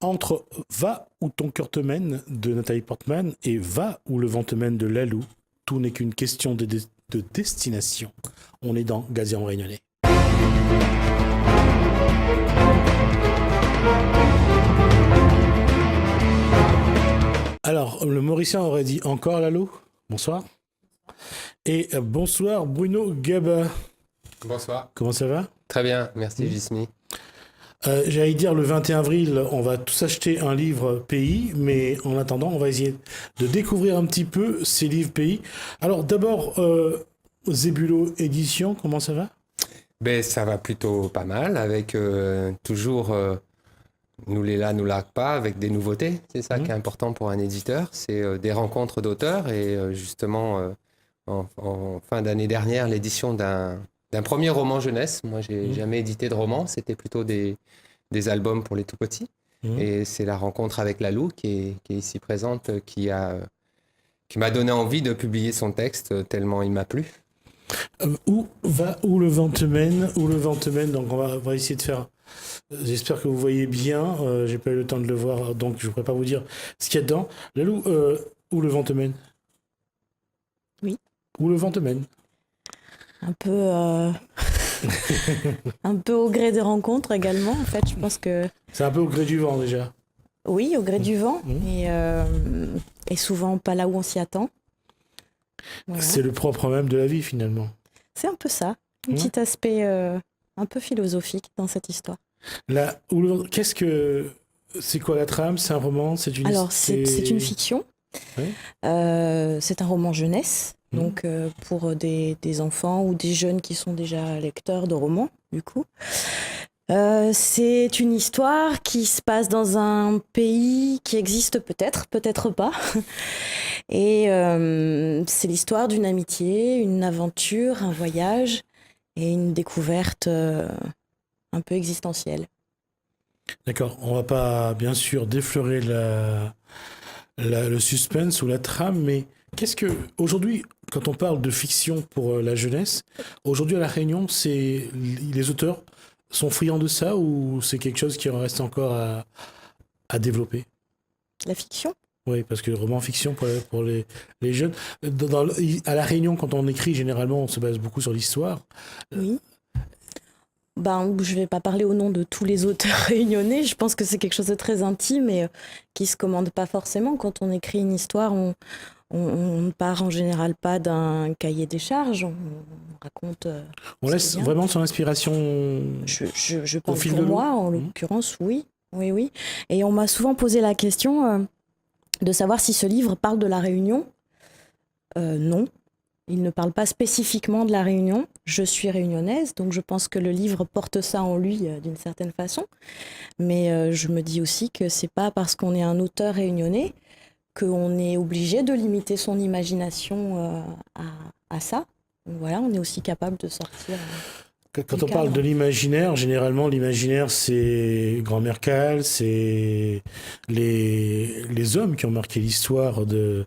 Entre Va où ton cœur te mène de Nathalie Portman et Va où le vent te mène de Lalou, tout n'est qu'une question de destination. On est dans Gazian Réunionnais. Alors, le Mauricien aurait dit encore Lalou. Bonsoir. Et bonsoir Bruno Gaba. Bonsoir. Comment ça va? Très bien, merci Gismi. J'allais dire le 21 avril, on va tous acheter un livre pays, mais en attendant, on va essayer de découvrir un petit peu ces livres pays. Alors d'abord, Zébulo Édition, comment ça va? Ben, ça va plutôt pas mal, avec toujours nous les là, nous largue pas, avec des nouveautés. C'est ça qui est important pour un éditeur, c'est des rencontres d'auteurs. Et justement, en fin d'année dernière, l'édition d'un premier roman jeunesse. Moi, j'ai jamais édité de roman, c'était plutôt des albums pour les tout petits. Et c'est la rencontre avec Lalou qui est ici présente, qui m'a donné envie de publier son texte tellement il m'a plu. Où le vent te mène, donc on va essayer de faire. J'espère que vous voyez bien. J'ai pas eu le temps de le voir, donc je ne pourrais pas vous dire ce qu'il y a dedans. Lalou, où le vent te mène? Oui. Où le vent te mène? Un peu, un peu au gré des rencontres également. En fait, je pense que. C'est un peu au gré du vent déjà. Oui, au gré du vent, et souvent pas là où on s'y attend. Voilà. C'est le propre même de la vie finalement. C'est un peu ça, un petit aspect un peu philosophique dans cette histoire. Là, c'est quoi la trame? C'est un roman? C'est une... Alors, c'est une fiction. Oui. C'est un roman jeunesse, donc pour des enfants ou des jeunes qui sont déjà lecteurs de romans, du coup. C'est une histoire qui se passe dans un pays qui existe peut-être, peut-être pas. Et c'est l'histoire d'une amitié, une aventure, un voyage et une découverte un peu existentielle. D'accord, on va pas bien sûr déflorer le suspense ou la trame, mais qu'est-ce que aujourd'hui, quand on parle de fiction pour la jeunesse, aujourd'hui à La Réunion, les auteurs sont friands de ça ou c'est quelque chose qui en reste encore à développer? La fiction? Oui, parce que le roman fiction pour les jeunes, à La Réunion, quand on écrit, généralement, on se base beaucoup sur l'histoire. Oui. Je vais pas parler au nom de tous les auteurs réunionnais. Je pense que c'est quelque chose de très intime et qui se commande pas forcément. Quand on écrit une histoire, on ne part en général pas d'un cahier des charges. On raconte. On laisse vraiment son inspiration. Je parle pour moi, en l'occurrence, oui. Et on m'a souvent posé la question de savoir si ce livre parle de la Réunion. Non. Il ne parle pas spécifiquement de la Réunion. Je suis réunionnaise, donc je pense que le livre porte ça en lui d'une certaine façon. Mais je me dis aussi que c'est pas parce qu'on est un auteur réunionnais qu'on est obligé de limiter son imagination à ça. Donc voilà, on est aussi capable de sortir. Quand on parle de l'imaginaire, généralement l'imaginaire c'est Grand-mère Cal, c'est les hommes qui ont marqué l'histoire de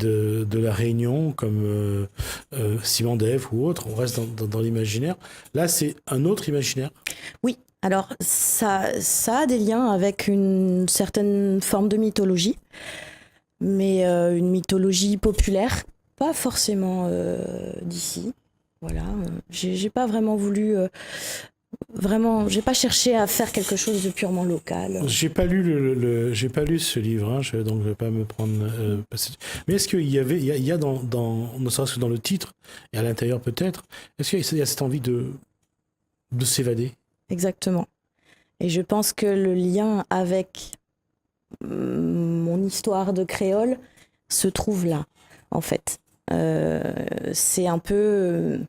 la Réunion, comme Simon Dève ou autre. On reste dans l'imaginaire. Là, c'est un autre imaginaire. Oui, alors ça a des liens avec une certaine forme de mythologie, mais une mythologie populaire, pas forcément d'ici. Voilà, j'ai pas vraiment voulu, j'ai pas cherché à faire quelque chose de purement local. J'ai pas lu j'ai pas lu ce livre, hein, donc je vais pas me prendre. Mais est-ce qu'il y a ne serait-ce que dans le titre et à l'intérieur peut-être, est-ce qu'il y a cette envie de s'évader? Exactement. Et je pense que le lien avec mon histoire de créole se trouve là, en fait. C'est un peu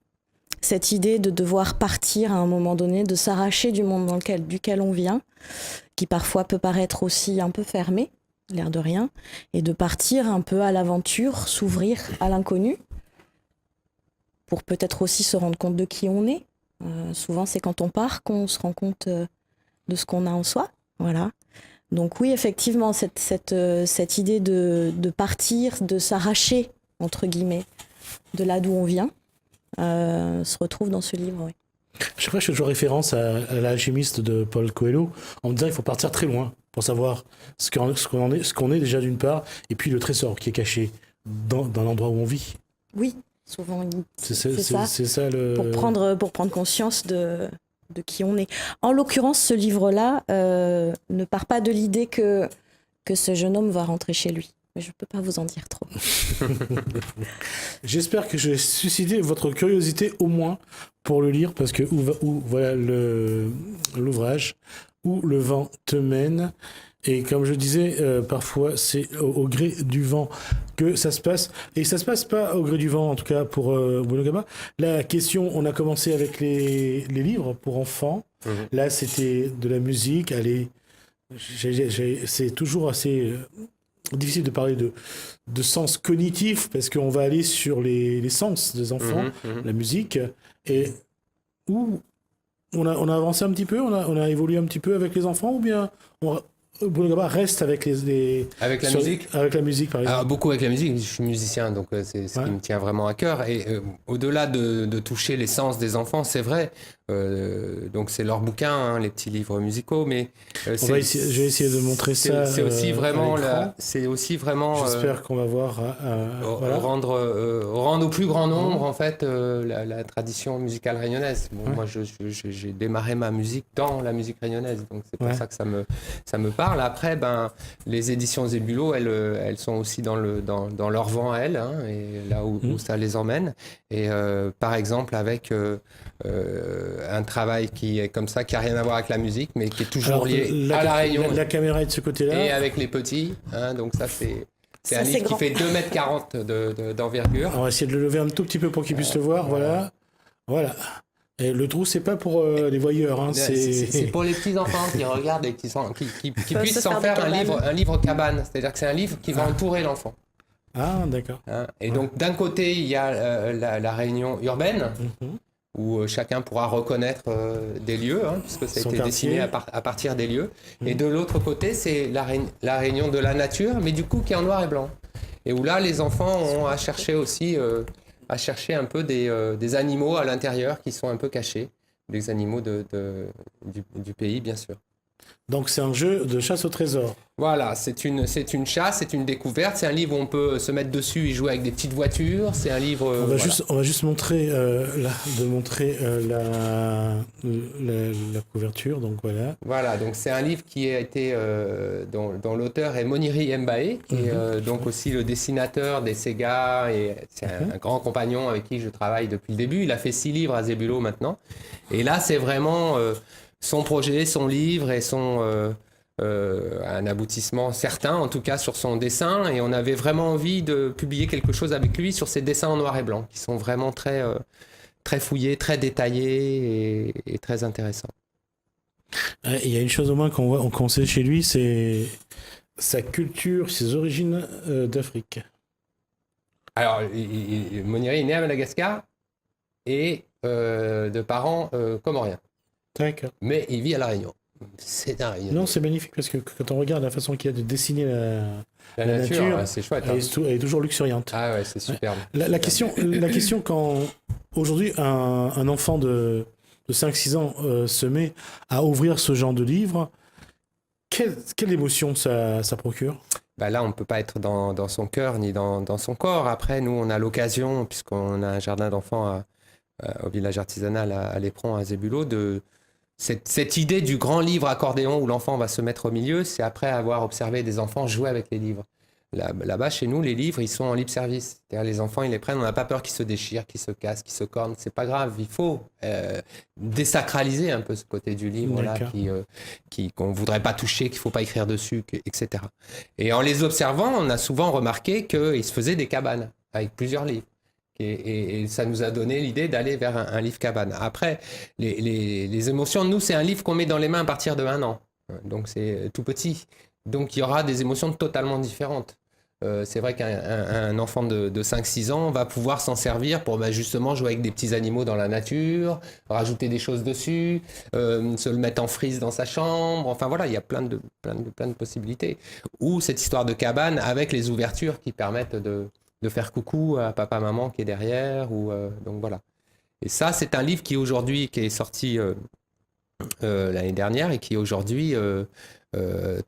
cette idée de devoir partir à un moment donné, de s'arracher du monde duquel on vient, qui parfois peut paraître aussi un peu fermé, l'air de rien, et de partir un peu à l'aventure, s'ouvrir à l'inconnu, pour peut-être aussi se rendre compte de qui on est. Souvent, c'est quand on part qu'on se rend compte de ce qu'on a en soi. Voilà. Donc oui, effectivement, cette idée de partir, de s'arracher, entre guillemets, de là d'où on vient, se retrouve dans ce livre, oui. Chaque fois, je fais toujours référence à l'alchimiste de Paul Coelho en me disant qu'il faut partir très loin pour savoir ce qu'on est déjà d'une part, et puis le trésor qui est caché dans l'endroit où on vit. Oui, souvent, C'est ça. c'est ça le... Pour prendre conscience de qui on est. En l'occurrence, ce livre-là ne part pas de l'idée que ce jeune homme va rentrer chez lui. Mais je ne peux pas vous en dire trop. J'espère que j'ai suscité votre curiosité au moins pour le lire, parce que voilà l'ouvrage, Où le vent te mène. Et comme je disais, parfois c'est au gré du vent que ça se passe. Et ça se passe pas au gré du vent, en tout cas pour Bruno Gaba. La question, on a commencé avec les livres pour enfants. Là, c'était de la musique. Allez, c'est toujours assez difficile de parler de sens cognitif, parce qu'on va aller sur les sens des enfants, la musique. Et où on a avancé un petit peu, on a évolué un petit peu avec les enfants, ou bien Bruno Gaba reste avec Avec la musique. Avec la musique, par exemple. Alors, beaucoup avec la musique, je suis musicien, donc c'est ce qui me tient vraiment à cœur. Et au-delà de toucher les sens des enfants, c'est vrai, donc c'est leur bouquin, hein, les petits livres musicaux, mais je vais essayer de montrer ça. C'est aussi vraiment c'est aussi vraiment. J'espère qu'on va voir. Voilà. Rendre au plus grand nombre en fait la tradition musicale réunionnaise. Bon, moi, j'ai démarré ma musique dans la musique réunionnaise, donc c'est pour ça que ça me parle. Après, les éditions Zébulo, elles sont aussi dans leur vent à elles, hein, et là où ça les emmène. Et par exemple, avec un travail qui est comme ça, qui n'a rien à voir avec la musique, mais qui est toujours lié à la Réunion. La caméra est de ce côté-là. Et avec les petits, hein, donc ça c'est un livre qui fait 2,40 m d'envergure. On va essayer de le lever un tout petit peu pour qu'ils puissent le voir, voilà. Et le trou, c'est pas pour les voyeurs. Hein, c'est pour les petits-enfants qui regardent et qui puissent s'en faire un livre cabane. C'est-à-dire que c'est un livre qui va entourer l'enfant. Ah, d'accord. Hein, et donc, d'un côté, il y a la réunion urbaine, où chacun pourra reconnaître des lieux, hein, puisque ça a été dessiné à partir des lieux. Et de l'autre côté, c'est la réunion de la nature, mais du coup, qui est en noir et blanc. Et où là, les enfants ont à chercher aussi... à chercher un peu des animaux à l'intérieur qui sont un peu cachés, des animaux du pays, bien sûr. Donc c'est un jeu de chasse au trésor. Voilà, c'est une chasse, c'est une découverte, c'est un livre où on peut se mettre dessus et jouer avec des petites voitures, c'est un livre... On va juste montrer, la couverture, donc voilà. Voilà, donc c'est un livre qui a été, dont l'auteur est Moniri Mbaé, qui est donc aussi le dessinateur des Sega, et c'est un grand compagnon avec qui je travaille depuis le début. Il a fait 6 livres à Zébulo maintenant, et là c'est vraiment son projet, son livre et un aboutissement certain, en tout cas sur son dessin, et on avait vraiment envie de publier quelque chose avec lui sur ses dessins en noir et blanc, qui sont vraiment très, très fouillés, très détaillés et très intéressants. Il y a une chose au moins qu'on sait chez lui, c'est sa culture, ses origines d'Afrique. Alors, Moniri est né à Madagascar et de parents comoriens. D'accord. Mais il vit à La Réunion. C'est un Réunion. Non, c'est magnifique, parce que quand on regarde la façon qu'il a de dessiner la nature, c'est chouette. Elle est toujours luxuriante. Ah ouais, c'est superbe. La question quand aujourd'hui un enfant de 5-6 ans se met à ouvrir ce genre de livre, quelle émotion ça procure ? Là, on ne peut pas être dans son cœur ni dans son corps. Après, nous, on a l'occasion, puisqu'on a un jardin d'enfants au village artisanal à Léperon, à Zébulo, de cette idée du grand livre accordéon où l'enfant va se mettre au milieu, c'est après avoir observé des enfants jouer avec les livres. Là-bas, chez nous, les livres, ils sont en libre service. C'est-à-dire, les enfants, ils les prennent, on n'a pas peur qu'ils se déchirent, qu'ils se cassent, qu'ils se cornent. C'est pas grave, il faut désacraliser un peu ce côté du livre là, qu'on ne voudrait pas toucher, qu'il ne faut pas écrire dessus, etc. Et en les observant, on a souvent remarqué qu'ils se faisaient des cabanes avec plusieurs livres. Et ça nous a donné l'idée d'aller vers un livre cabane. Après, les émotions, nous, c'est un livre qu'on met dans les mains à partir de 1 an. Donc, c'est tout petit. Donc, il y aura des émotions totalement différentes. C'est vrai qu'un enfant de 5-6 ans va pouvoir s'en servir pour justement jouer avec des petits animaux dans la nature, rajouter des choses dessus, se le mettre en frise dans sa chambre. Enfin, voilà, il y a plein de possibilités. Ou cette histoire de cabane avec les ouvertures qui permettent de faire coucou à papa, maman qui est derrière. Donc voilà. Et ça, c'est un livre qui aujourd'hui, qui est sorti l'année dernière et qui aujourd'hui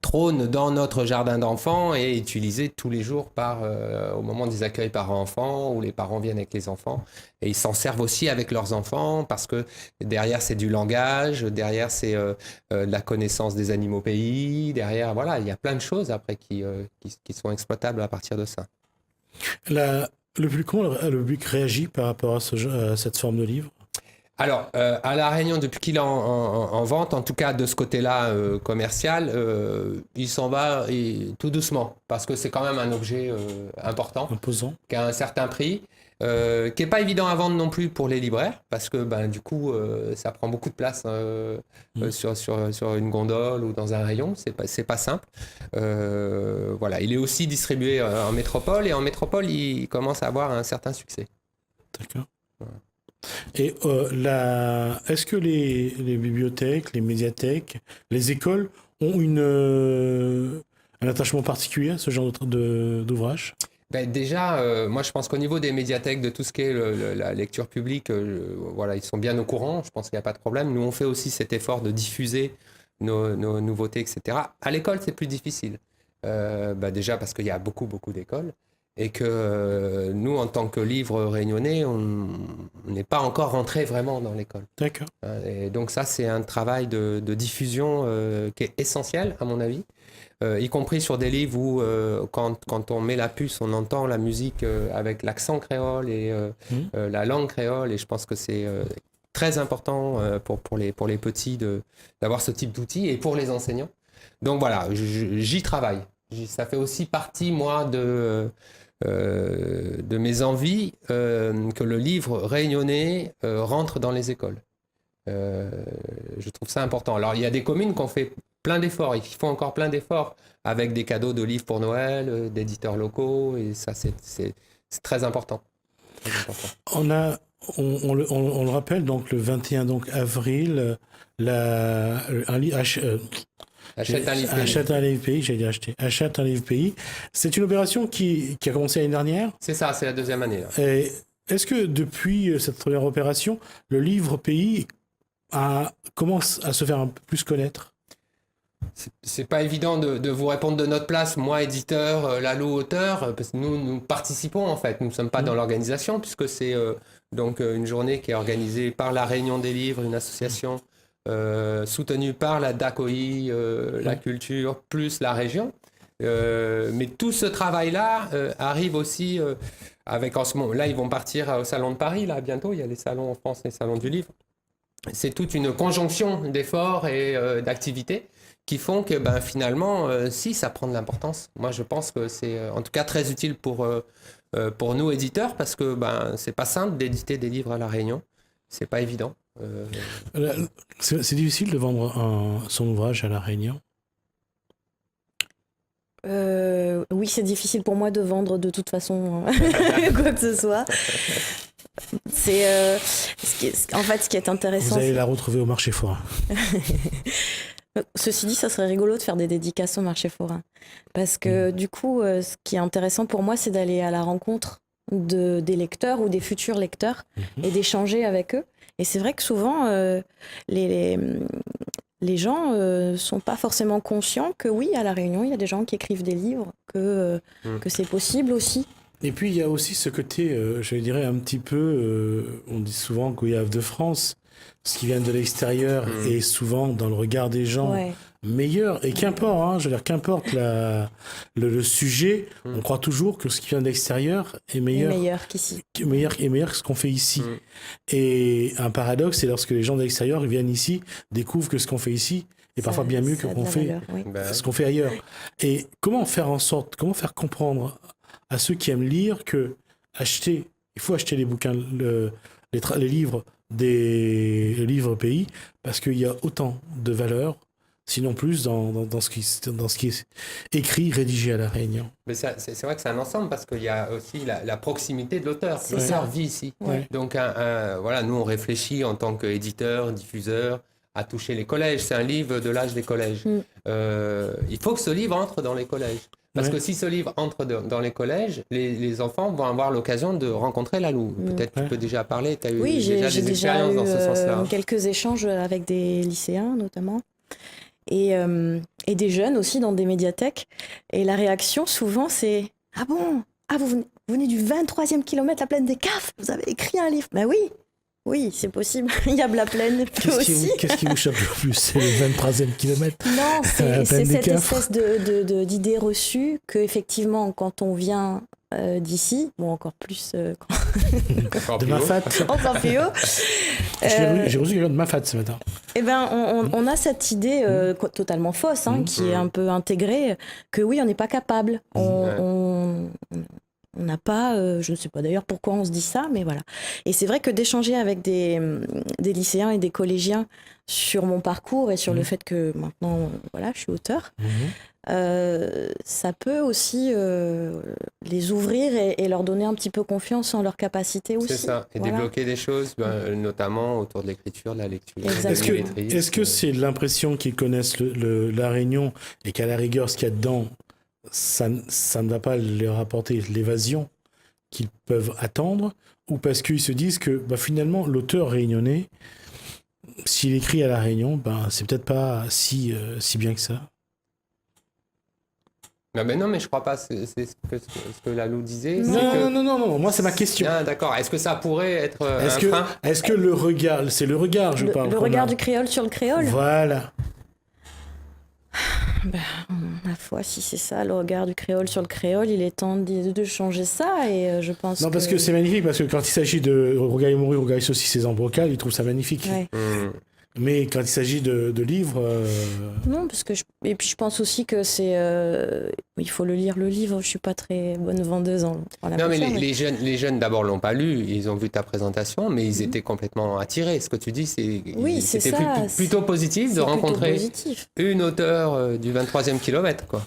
trône dans notre jardin d'enfants et est utilisé tous les jours au moment des accueils parents-enfants où les parents viennent avec les enfants et ils s'en servent aussi avec leurs enfants parce que derrière c'est du langage, derrière c'est de la connaissance des animaux pays, derrière voilà, il y a plein de choses après qui sont exploitables à partir de ça. Comment le public réagit par rapport à cette forme de livre? Alors, à La Réunion, depuis qu'il est en vente, en tout cas de ce côté-là commercial, il s'en va tout doucement, parce que c'est quand même un objet important, Imposant. qui a un certain prix, qui n'est pas évident à vendre non plus pour les libraires, parce que du coup, ça prend beaucoup de place sur une gondole ou dans un rayon, c'est pas simple. Voilà, il est aussi distribué en métropole, et en métropole, il commence à avoir un certain succès. D'accord. Voilà. Et est-ce que les bibliothèques, les médiathèques, les écoles ont un attachement particulier à ce genre d'ouvrage? Déjà, moi je pense qu'au niveau des médiathèques, de tout ce qui est la lecture publique, voilà, ils sont bien au courant, je pense qu'il n'y a pas de problème. Nous on fait aussi cet effort de diffuser nos nouveautés, etc. À l'école c'est plus difficile, déjà parce qu'il y a beaucoup d'écoles. Et que nous, en tant que livre réunionnais, on n'est pas encore rentré vraiment dans l'école. D'accord. Et donc ça, c'est un travail de diffusion qui est essentiel, à mon avis, y compris sur des livres où, quand on met la puce, on entend la musique avec l'accent créole et la langue créole. Et je pense que c'est très important pour les petits d'avoir ce type d'outils et pour les enseignants. Donc voilà, j'y travaille. Ça fait aussi partie, moi, de mes envies que le livre réunionnais rentre dans les écoles. Je trouve ça important. Alors, il y a des communes qui ont fait plein d'efforts, et qui font encore plein d'efforts avec des cadeaux de livres pour Noël, d'éditeurs locaux, et ça, c'est très important. Très important. On le rappelle, donc le 21 avril, Achète un livre pays. Achète un livre pays, j'ai dit acheter. Achète un livre pays. C'est une opération qui a commencé l'année dernière. C'est ça, c'est la deuxième année. Là. Et est-ce que depuis cette première opération, le livre pays commence à se faire un peu plus connaître? C'est pas évident de vous répondre de notre place, moi éditeur, Lalo auteur, parce que nous participons en fait. Nous ne sommes pas dans l'organisation puisque c'est donc une journée qui est organisée par la Réunion des livres, une association. Soutenu par la DACOI, la culture, plus la région. Mais tout ce travail-là arrive aussi avec en ce moment. Là, ils vont partir au Salon de Paris, là, bientôt. Il y a les salons en France, les salons du livre. C'est toute une conjonction d'efforts et d'activités qui font que finalement, si, ça prend de l'importance. Moi, je pense que c'est en tout cas très utile pour nous, éditeurs, parce que c'est pas simple d'éditer des livres à La Réunion. C'est pas évident. C'est difficile de vendre son ouvrage à La Réunion? Oui, c'est difficile pour moi de vendre de toute façon quoi que ce soit. C'est en fait ce qui est intéressant. Vous allez la retrouver au marché forain. Ceci dit, ça serait rigolo de faire des dédicaces au marché forain, parce que du coup, ce qui est intéressant pour moi, c'est d'aller à la rencontre des lecteurs ou des futurs lecteurs et d'échanger avec eux. Et c'est vrai que souvent, les gens sont pas forcément conscients que oui, à La Réunion, il y a des gens qui écrivent des livres, que c'est possible aussi. Et puis, il y a aussi ce côté, je dirais un petit peu, on dit souvent qu'il y a de France, ce qui vient de l'extérieur est souvent dans le regard des gens meilleur. Et qu'importe, je veux dire, qu'importe le sujet, on croit toujours que ce qui vient de l'extérieur est meilleur. Meilleur qu'ici. Meilleur que ce qu'on fait ici. Et un paradoxe, c'est lorsque les gens de l'extérieur viennent ici, découvrent que ce qu'on fait ici est parfois bien mieux que ce qu'on fait ailleurs. Et comment faire comprendre à ceux qui aiment lire que il faut acheter les bouquins, les livres des livres pays, parce qu'il y a autant de valeur, sinon plus, dans ce qui est écrit, rédigé à La Réunion. Mais c'est vrai que c'est un ensemble, parce qu'il y a aussi la proximité de l'auteur. L'auteur vit ici. Ouais. Donc, voilà, nous, on réfléchit en tant qu'éditeur, diffuseur, à toucher les collèges. C'est un livre de l'âge des collèges. Il faut que ce livre entre dans les collèges. Parce que si ce livre entre dans les collèges, les enfants vont avoir l'occasion de rencontrer Lalou. Peut-être tu peux déjà parler, tu as eu déjà des expériences dans ce sens-là. Quelques échanges avec des lycéens notamment. Et des jeunes aussi dans des médiathèques. Et la réaction souvent c'est « Ah bon ? Ah vous venez du 23e kilomètre, la plaine des CAF ? Vous avez écrit un livre ?» Ben oui, c'est possible. Il y a la plaine aussi. Qu'est-ce qui vous choque le plus ? C'est le 23e kilomètre ? Non, c'est cette espèce d'idée reçue qu'effectivement, quand on vient d'ici, bon, encore plus de Mafat. encore plus haut. J'ai reçu quelqu'un de Mafat ce matin. Eh ben, on a cette idée totalement fausse, qui est un peu intégrée, que oui, on n'est pas capable. On n'a pas, je ne sais pas d'ailleurs pourquoi on se dit ça, mais voilà. Et c'est vrai que d'échanger avec des lycéens et des collégiens sur mon parcours et sur le fait que maintenant, voilà, je suis auteur, ça peut aussi les ouvrir et leur donner un petit peu confiance en leur capacité aussi. C'est ça, et débloquer des choses, notamment autour de l'écriture, de la lecture. Est-ce que c'est l'impression qu'ils connaissent la Réunion et qu'à la rigueur, ce qu'il y a dedans, ça ne va pas leur apporter l'évasion qu'ils peuvent attendre, ou parce qu'ils se disent que finalement l'auteur réunionnais, s'il écrit à la Réunion, c'est peut-être pas si bien que ça. Non, mais je crois pas, c'est ce que Lalou disait. Non, moi c'est ma question. Ah, d'accord, est-ce que ça pourrait être un frein ? Est-ce que le regard, c'est le regard, je parle. Le regard du créole sur le créole ? Voilà. Ma foi, si c'est ça, le regard du créole sur le créole, il est temps de changer ça, et je pense parce que c'est magnifique, parce que quand il s'agit de Rougail Mouru, Rougail Saucisse et Ambrocal, ils trouvent ça magnifique. Ouais. Mais quand il s'agit de livres... Non, parce que et puis je pense aussi que c'est... il faut le livre, je suis pas très bonne vendeuse en la Non, matière, mais les jeunes d'abord l'ont pas lu, ils ont vu ta présentation, mais ils étaient complètement attirés. Ce que tu dis, c'était plutôt positif de rencontrer une auteure du 23e kilomètre, quoi.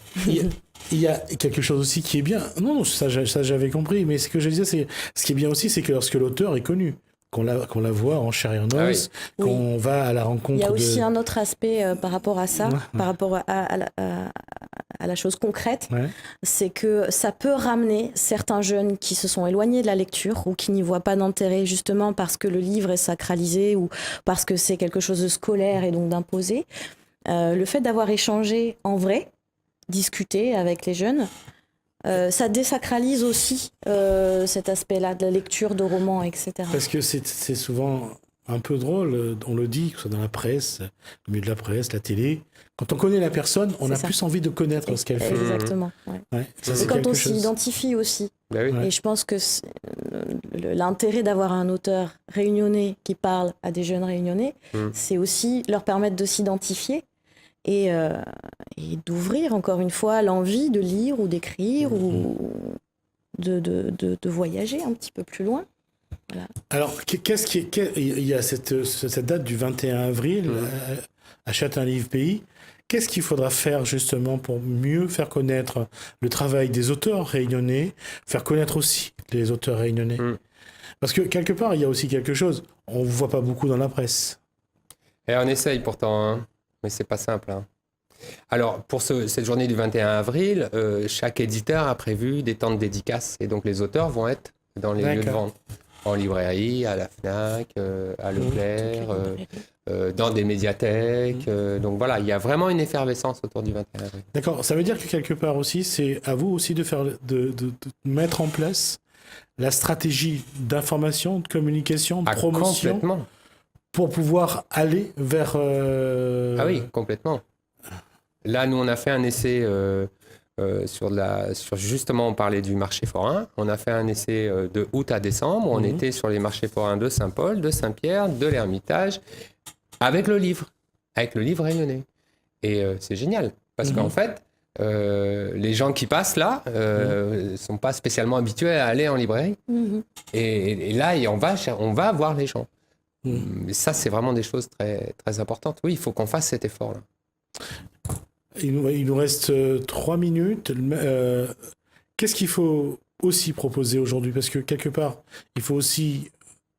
Il y a quelque chose aussi qui est bien. Non, ça j'avais compris, mais ce que je disais, ce qui est bien aussi, c'est que lorsque l'auteur est connu, qu'on la voit en chair et en os, qu'on va à la rencontre. Il y a aussi un autre aspect par rapport à ça, par rapport à la chose concrète, c'est que ça peut ramener certains jeunes qui se sont éloignés de la lecture ou qui n'y voient pas d'intérêt justement parce que le livre est sacralisé ou parce que c'est quelque chose de scolaire et donc d'imposé. Le fait d'avoir échangé en vrai, discuté avec les jeunes, ça désacralise aussi cet aspect-là de la lecture de romans, etc. Parce que c'est souvent un peu drôle, on le dit, que ce soit dans la presse, le milieu de la presse, la télé. Quand on connaît la personne, on a plus envie de connaître ce qu'elle fait. Exactement. Et quand on s'identifie aussi. Et je pense que l'intérêt d'avoir un auteur réunionnais qui parle à des jeunes réunionnais, c'est aussi leur permettre de s'identifier. Et d'ouvrir encore une fois l'envie de lire ou d'écrire ou de voyager un petit peu plus loin. Voilà. Alors, il y a cette date du 21 avril à Châtain-Livre-Pays. Qu'est-ce qu'il faudra faire justement pour mieux faire connaître le travail des auteurs réunionnais, faire connaître aussi les auteurs réunionnais ? Parce que quelque part, il y a aussi quelque chose, on ne vous voit pas beaucoup dans la presse. Et on essaye pourtant, mais c'est pas simple. Alors, pour cette journée du 21 avril, chaque éditeur a prévu des temps de dédicaces. Et donc, les auteurs vont être dans les lieux de vente. En librairie, à la FNAC, à Leclerc, dans des médiathèques. Donc voilà, il y a vraiment une effervescence autour du 21 avril. D'accord, ça veut dire que quelque part aussi, c'est à vous aussi de mettre en place la stratégie d'information, de communication, de promotion. Complètement. Pour pouvoir aller vers... Ah oui, complètement. Là, nous, on a fait un essai sur justement, on parlait du marché forain. On a fait un essai de août à décembre. On était sur les marchés forains de Saint-Paul, de Saint-Pierre, de l'Ermitage, avec le livre réunionnais. Et c'est génial, parce qu'en fait, les gens qui passent là ne sont pas spécialement habitués à aller en librairie. Et là, on va voir les gens. Et ça, c'est vraiment des choses très, très importantes. Oui, il faut qu'on fasse cet effort-là. Il nous reste 3 minutes. Qu'est-ce qu'il faut aussi proposer aujourd'hui ? Parce que quelque part, il faut aussi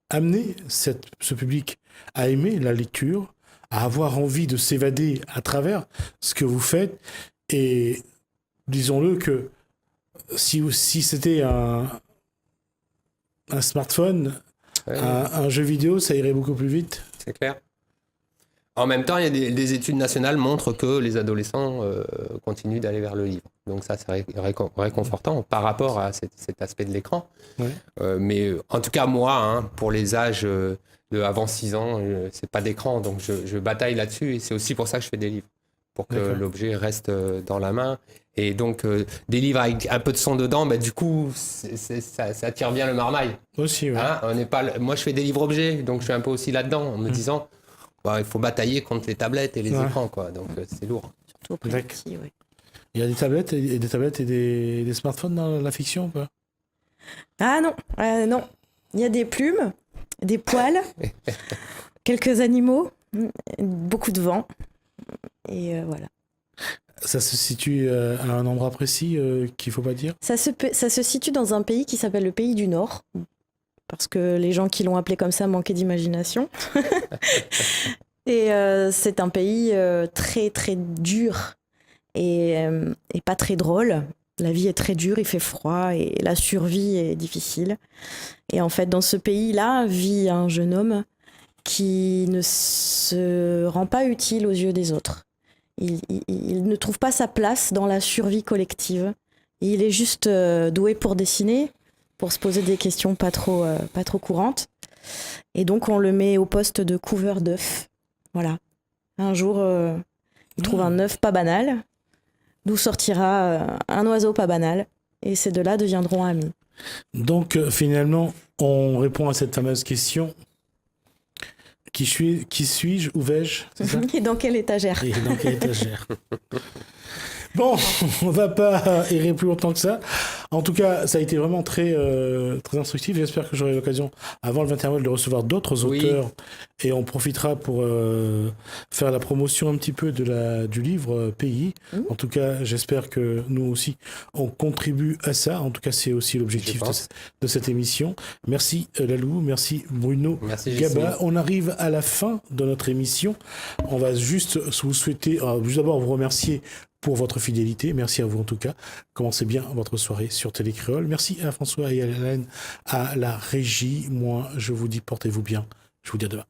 amener ce public à aimer la lecture, à avoir envie de s'évader à travers ce que vous faites. Et disons-le que si c'était un smartphone, Ouais, un jeu vidéo, ça irait beaucoup plus vite. c'est clair. En même temps, il y a des études nationales montrent que les adolescents continuent d'aller vers le livre. Donc ça, c'est réconfortant par rapport à cet aspect de l'écran. Ouais. Mais en tout cas, moi, pour les âges de avant 6 ans, c'est pas d'écran. Donc je bataille là-dessus. Et c'est aussi pour ça que je fais des livres. Pour que D'accord. l'objet reste dans la main. Et donc, des livres avec un peu de son dedans, du coup, ça tire bien le marmaille. Aussi, ouais. Hein, on n'est pas, moi, je fais des livres objets, donc je suis un peu aussi là-dedans, en me disant, il faut batailler contre les tablettes et les écrans, quoi. Donc, c'est lourd. Surtout auprès des petits, ouais. Il y a des tablettes et des smartphones dans la fiction ou pas? Ah non, non. Il y a des plumes, des poils, quelques animaux, beaucoup de vent. Et voilà. Ça se situe à un endroit précis qu'il faut pas dire? Ça se situe dans un pays qui s'appelle le pays du Nord, parce que les gens qui l'ont appelé comme ça manquaient d'imagination. Et c'est un pays très très dur et pas très drôle. La vie est très dure, il fait froid et la survie est difficile. Et en fait, dans ce pays-là, vit un jeune homme qui ne se rend pas utile aux yeux des autres. Il ne trouve pas sa place dans la survie collective. Il est juste doué pour dessiner, pour se poser des questions pas trop courantes. Et donc, on le met au poste de couveur d'œufs. Voilà. Un jour, il trouve un œuf pas banal, d'où sortira un oiseau pas banal. Et ces deux-là deviendront amis. Donc, finalement, on répond à cette fameuse question. Qui suis-je? Où vais-je? C'est ça? Et dans quelle étagère? Et dans quelle étagère? Bon, on va pas errer plus longtemps que ça. En tout cas, ça a été vraiment très, très instructif. J'espère que j'aurai l'occasion, avant le 21 avril, de recevoir d'autres auteurs. Et on profitera pour faire la promotion un petit peu du livre Pays. En tout cas, j'espère que nous aussi, on contribue à ça. En tout cas, c'est aussi l'objectif de cette émission. Merci Lalou, merci Bruno, merci Gaba. On arrive à la fin de notre émission. On va juste vous souhaiter, juste d'abord vous remercier pour votre fidélité. Merci à vous en tout cas. Commencez bien votre soirée sur Télé Créole. Merci à François et à Hélène à la régie. Moi, je vous dis portez-vous bien. Je vous dis à demain.